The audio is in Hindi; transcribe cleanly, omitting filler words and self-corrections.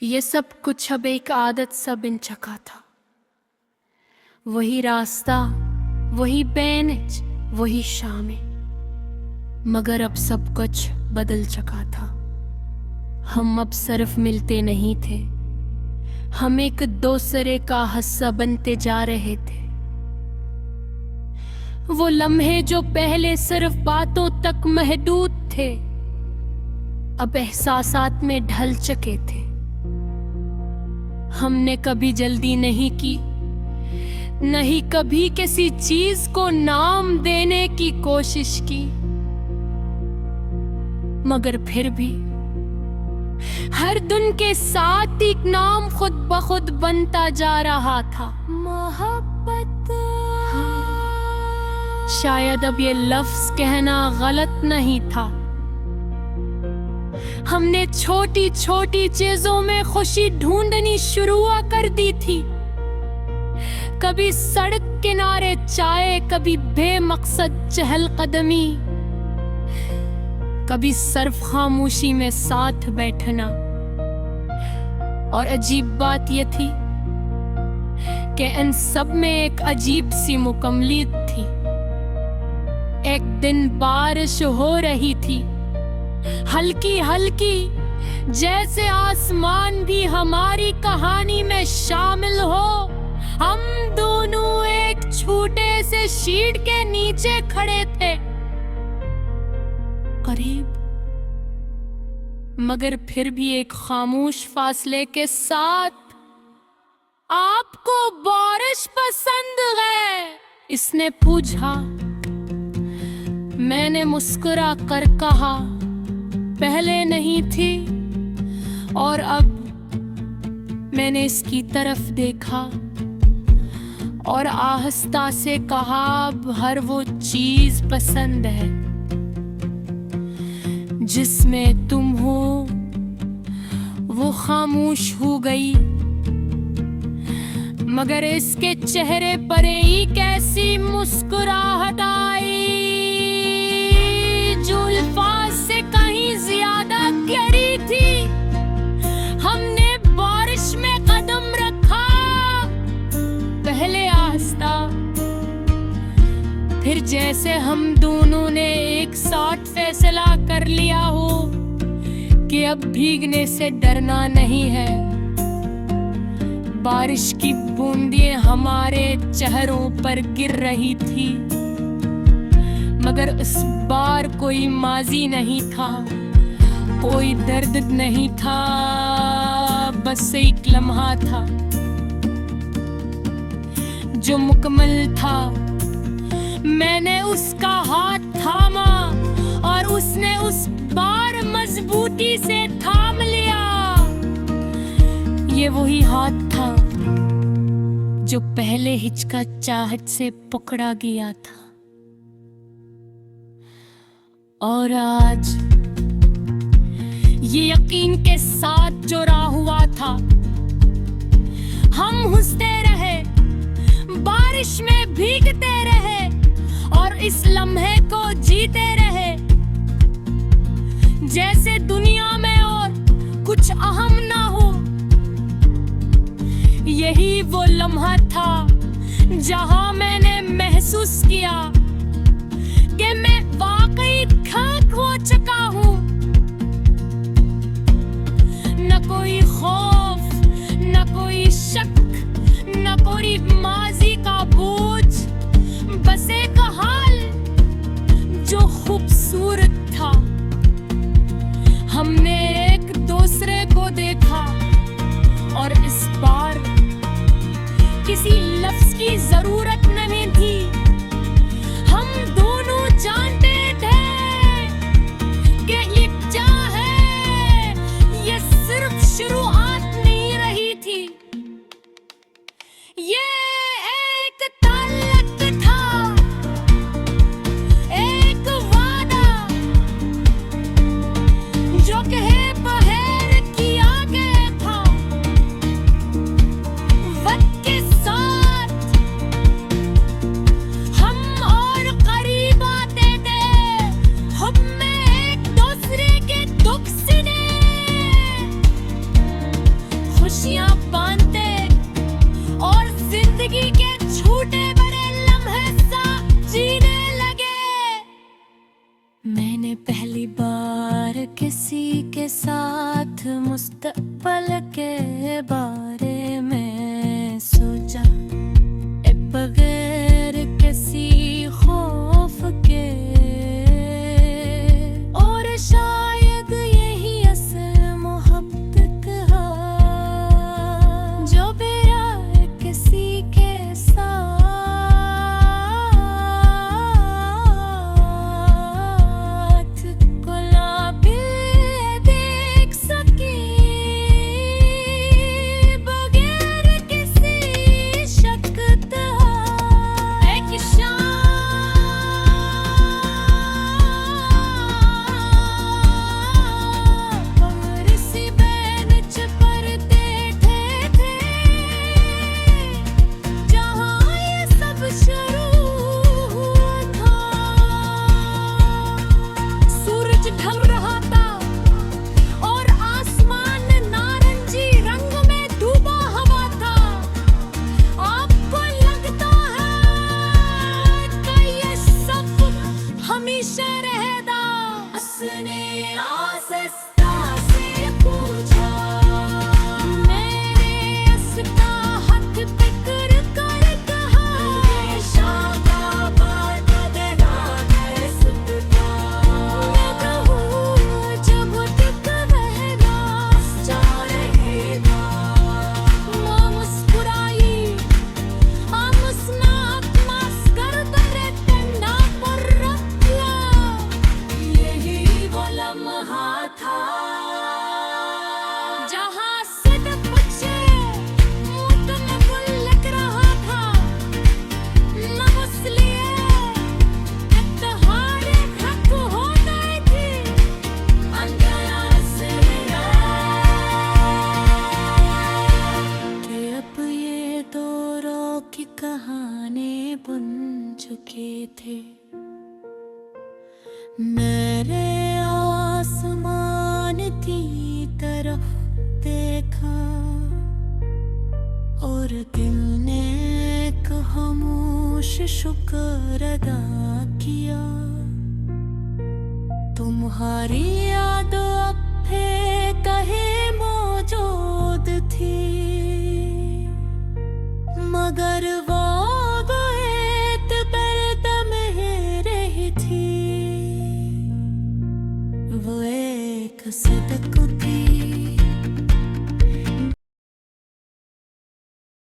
ये सब कुछ अब एक आदत सा बिन चका था। वही रास्ता, वही बेंच, वही शामें, मगर अब सब कुछ बदल चका था। हम अब सिर्फ मिलते नहीं थे, हम एक दूसरे का हिस्सा बनते जा रहे थे। वो लम्हे जो पहले सिर्फ बातों तक महदूद थे, अब एहसासात में ढल चुके थे। हमने कभी जल्दी नहीं की, नहीं कभी किसी चीज को नाम देने की कोशिश की, मगर फिर भी हर दिन के साथ एक नाम खुद ब खुद बनता जा रहा था, मोहब्बत। शायद अब ये लफ्ज कहना गलत नहीं था। हमने छोटी छोटी चीजों में खुशी ढूंढनी शुरू कर दी थी। कभी सड़क किनारे चाय, कभी बेमकसद चहलकदमी, कभी सिर्फ खामोशी में साथ बैठना। और अजीब बात यह थी कि इन सब में एक अजीब सी मुकम्मलियत थी। एक दिन बारिश हो रही थी, हल्की हल्की, जैसे आसमान भी हमारी कहानी में शामिल हो। हम दोनों एक छोटे से शीट के नीचे खड़े थे, करीब, मगर फिर भी एक खामोश फासले के साथ। आपको बारिश पसंद है? इसने पूछा। मैंने मुस्कुरा कर कहा, पहले नहीं थी। और अब मैंने इसकी तरफ देखा और आहिस्ता से कहा, अब हर वो चीज पसंद है जिसमें तुम हो। वो खामोश हो गई, मगर इसके चेहरे पर एक ऐसी मुस्कुराहट आई जो अल्फाज से कहीं ज्यादा गहरी थी। हमने बारिश में कदम रखा, पहले आहिस्ता, फिर जैसे हम दोनों ने एक साथ फैसला कर लिया हो कि अब भीगने से डरना नहीं है। बारिश की बूंदें हमारे चेहरों पर गिर रही थी, मगर इस बार कोई माजी नहीं था, कोई दर्द नहीं था, बस एक लम्हा था जो मुकम्मल था। मैंने उसका हाथ थामा और उसने उस बार मजबूती से थाम लिया। ये वही हाथ था जो पहले हिचकिचाहट से पकड़ा गया था। और आज ये यकीन के साथ जुड़ा हुआ था। हम हंसते रहे, बारिश में भीगते रहे और इस लम्हे को जीते रहे, जैसे दुनिया में और कुछ अहम ना हो। यही वो लम्हा था जहां मैंने महसूस किया कि मैं वाकई खाक हो चुका हूं। न कोई खौफ, न कोई शक, न कोई माजी का बोझ, बस एक हाल जो खूबसूरत था। हमने एक दूसरे को देखा और इस बार किसी लफ्ज की जरूरत नहीं थी। हम दोनों जानते थे कि ये क्या है, ये सिर्फ शुरुआत नहीं रही थी। ये एक ताल्लुक था, एक वादा जो कहे बगैर किया गया था। वक्त के साथ खुशियां बांधते और जिंदगी के छोटे बड़े लम्हे साथ जीने लगे। मैंने पहली बार किसी के साथ मुस्तकबिल के बारे में सोचा, बगैर किसी खौफ के। और शायद यही असल मोहब्बत है, जो मेरा किसी के साथ गुलाबी देख सके, बगैर किसी शक कहानी बुन चुके थे। मेरे आसमान की तरफ देखा और दिल ने एक खामोश शुक्र अदा किया। तुम्हारी